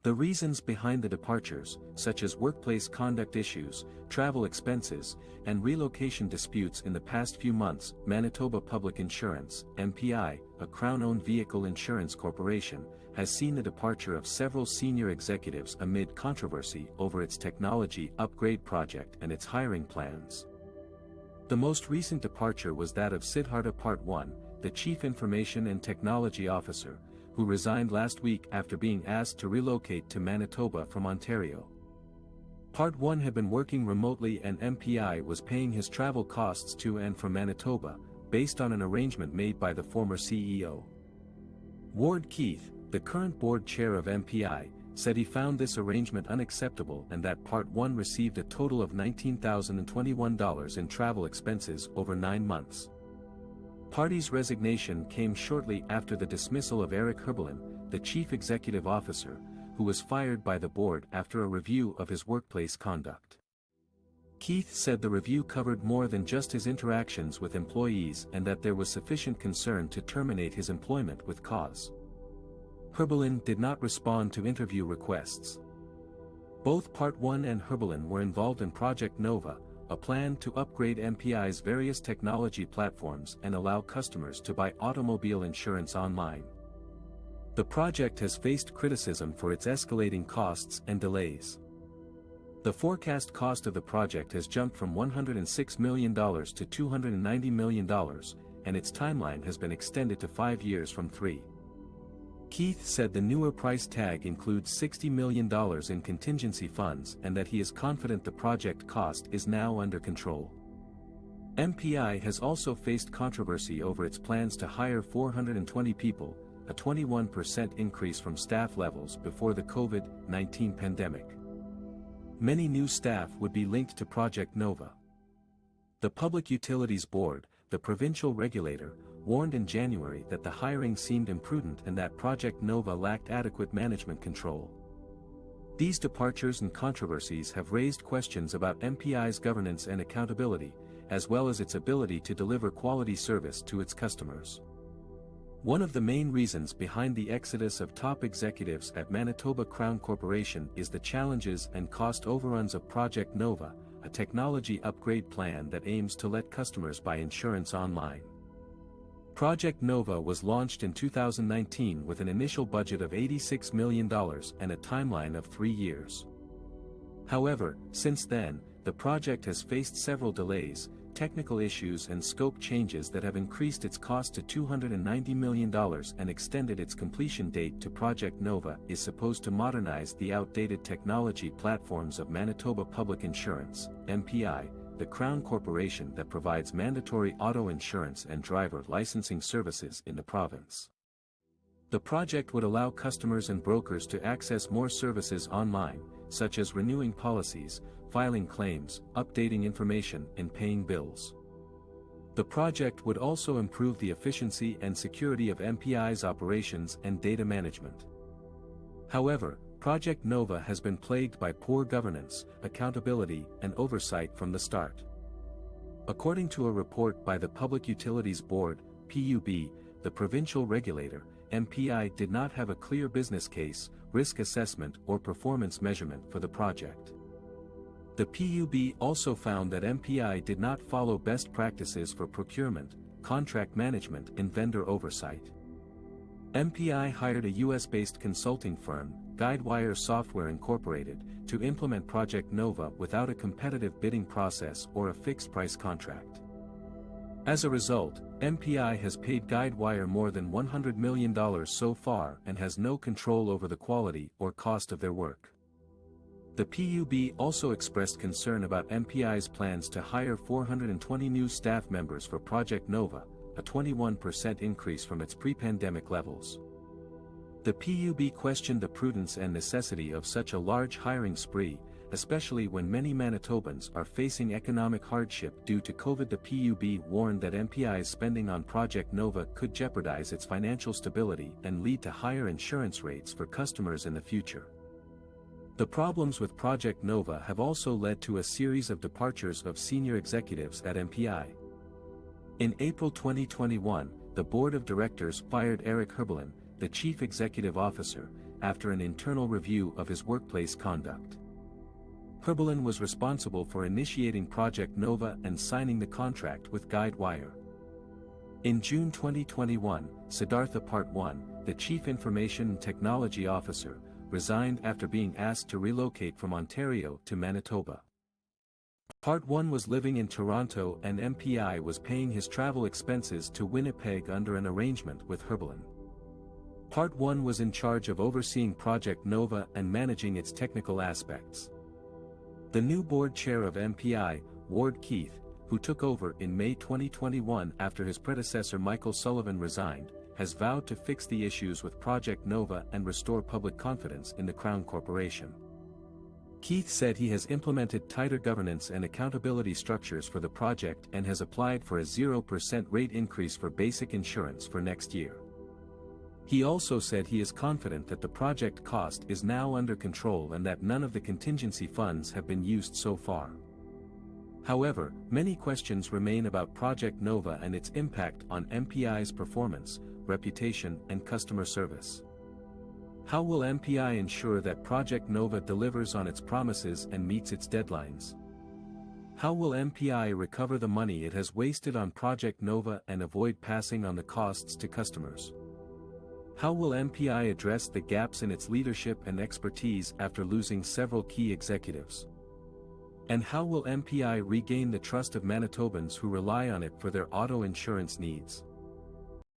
The reasons behind the departures, such as workplace conduct issues, travel expenses, and relocation disputes in the past few months. Manitoba Public Insurance, MPI, a Crown-owned vehicle insurance corporation, has seen the departure of several senior executives amid controversy over its technology upgrade project and its hiring plans. The most recent departure was that of Siddhartha Part 1, the Chief Information and Technology Officer, who resigned last week after being asked to relocate to Manitoba from Ontario. Part 1 had been working remotely and MPI was paying his travel costs to and from Manitoba, based on an arrangement made by the former CEO. Ward Keith, the current board chair of MPI, said he found this arrangement unacceptable and that Part 1 received a total of $19,021 in travel expenses over 9 months. Party's resignation came shortly after the dismissal of Eric Herbelin, the chief executive officer, who was fired by the board after a review of his workplace conduct. Keith said the review covered more than just his interactions with employees and that there was sufficient concern to terminate his employment with cause. Herbelin did not respond to interview requests. Both Part 1 and Herbelin were involved in Project Nova, a plan to upgrade MPI's various technology platforms and allow customers to buy automobile insurance online. The project has faced criticism for its escalating costs and delays. The forecast cost of the project has jumped from $106 million to $290 million, and its timeline has been extended to 5 years from 3. Keith said the newer price tag includes $60 million in contingency funds and that he is confident the project cost is now under control. MPI has also faced controversy over its plans to hire 420 people, a 21% increase from staff levels before the COVID-19 pandemic. Many new staff would be linked to Project Nova. The Public Utilities Board, the provincial regulator, warned in January that the hiring seemed imprudent and that Project Nova lacked adequate management control. These departures and controversies have raised questions about MPI's governance and accountability, as well as its ability to deliver quality service to its customers. One of the main reasons behind the exodus of top executives at Manitoba Crown Corporation is the challenges and cost overruns of Project Nova, a technology upgrade plan that aims to let customers buy insurance online. Project Nova was launched in 2019 with an initial budget of $86 million and a timeline of 3 years. However, since then, the project has faced several delays, technical issues and scope changes that have increased its cost to $290 million and extended its completion date to. Project Nova is supposed to modernize the outdated technology platforms of Manitoba Public Insurance, MPI, the Crown Corporation that provides mandatory auto insurance and driver licensing services in the province. The project would allow customers and brokers to access more services online, such as renewing policies, filing claims, updating information, and paying bills. The project would also improve the efficiency and security of MPI's operations and data management. However, Project Nova has been plagued by poor governance, accountability, and oversight from the start. According to a report by the Public Utilities Board, PUB, the provincial regulator, MPI did not have a clear business case, risk assessment or performance measurement for the project. The PUB also found that MPI did not follow best practices for procurement, contract management and vendor oversight. MPI hired a US-based consulting firm, Guidewire Software Incorporated, to implement Project Nova without a competitive bidding process or a fixed-price contract. As a result, MPI has paid Guidewire more than $100 million so far and has no control over the quality or cost of their work. The PUB also expressed concern about MPI's plans to hire 420 new staff members for Project Nova, a 21% increase from its pre-pandemic levels. The PUB questioned the prudence and necessity of such a large hiring spree, especially when many Manitobans are facing economic hardship due to COVID. The PUB warned that MPI's spending on Project Nova could jeopardize its financial stability and lead to higher insurance rates for customers in the future. The problems with Project Nova have also led to a series of departures of senior executives at MPI. In April 2021, the board of directors fired Eric Herbelin, the chief executive officer, after an internal review of his workplace conduct. Herbelin was responsible for initiating Project Nova and signing the contract with Guidewire. In June 2021, Siddhartha Part 1, the Chief Information and Technology Officer, resigned after being asked to relocate from Ontario to Manitoba. Part 1 was living in Toronto and MPI was paying his travel expenses to Winnipeg under an arrangement with Herbelin. Part 1 was in charge of overseeing Project Nova and managing its technical aspects. The new board chair of MPI, Ward Keith, who took over in May 2021 after his predecessor Michael Sullivan resigned, has vowed to fix the issues with Project Nova and restore public confidence in the Crown Corporation. Keith said he has implemented tighter governance and accountability structures for the project and has applied for a 0% rate increase for basic insurance for next year. He also said he is confident that the project cost is now under control and that none of the contingency funds have been used so far. However, many questions remain about Project Nova and its impact on MPI's performance, reputation, and customer service. How will MPI ensure that Project Nova delivers on its promises and meets its deadlines? How will MPI recover the money it has wasted on Project Nova and avoid passing on the costs to customers? How will MPI address the gaps in its leadership and expertise after losing several key executives? And how will MPI regain the trust of Manitobans who rely on it for their auto insurance needs?